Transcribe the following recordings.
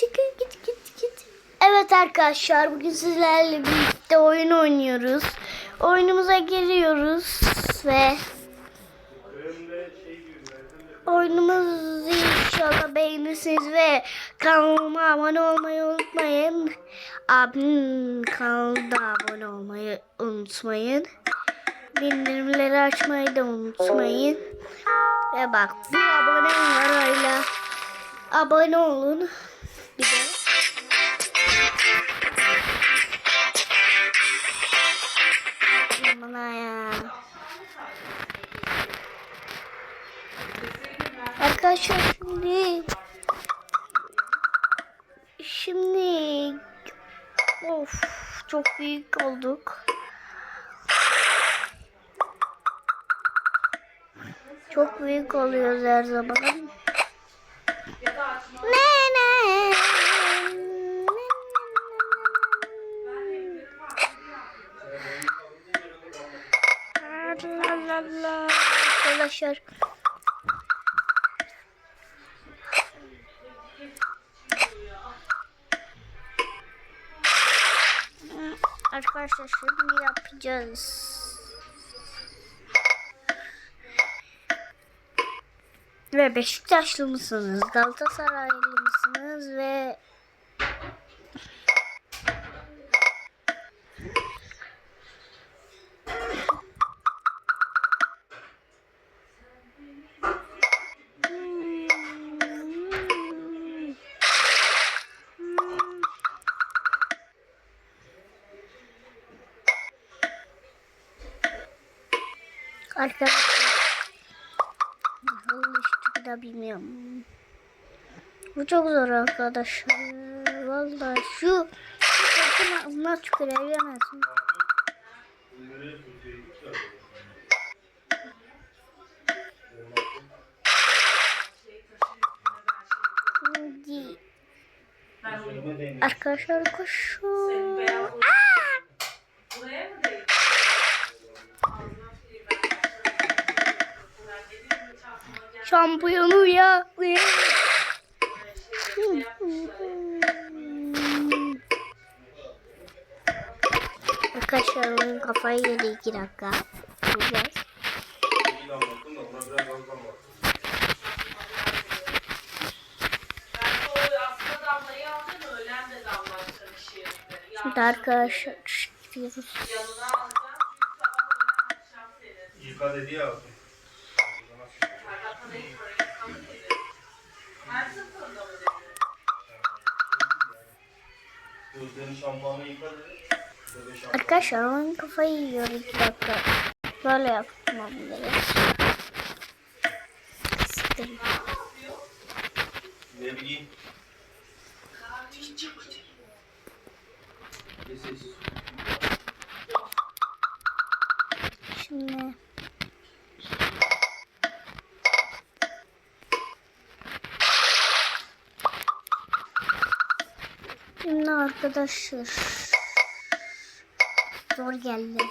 Çıkın git. Evet arkadaşlar, bugün sizlerle birlikte oyun oynuyoruz. Oyunumuza giriyoruz ve oyunumuzu inşallah beğenirsiniz ve kanalıma abone olmayı unutmayın. Abim kanalda abone olmayı unutmayın. Bildirimleri açmayı da unutmayın. Ve bak, bir abone var hala. Abone olun. Bir de bana ya. Arkadaşlar şimdi of, çok büyük olduk. Çok büyük oluyoruz her zaman. Arkadaşlar şimdi yapacağız. Ve Beşiktaşlı mısınız? Galatasaraylı mısınız? Ve arkadaşlar işte da bilmiyorum. Bu çok zor arkadaşlar. Vallahi şu nasıl çıkarayamazsın. Şimdi arkadaşlar koşun. Şampiyonu ya. Arkadaşlar onun kafayı yedi 2 dakika. Duracağız. Şimdi arkadaşlar gidiyoruz. Yıka dedi ya. Arkadaşlar onun kafayı yiyor 2 dakika. Böyle yapmam gerek. Ne bileyim. Şimdi arkadaşlar zor geldi.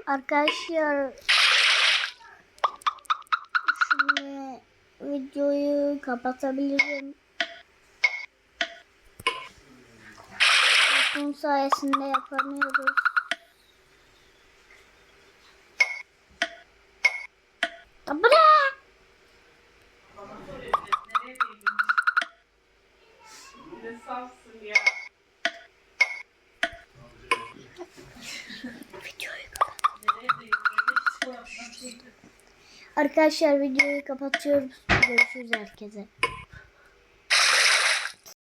Arkadaşlar şimdi videoyu kapatabilirim. Bunun sayesinde yapamıyoruz. Arkadaşlar videoyu kapatıyoruz. Görüşürüz herkese.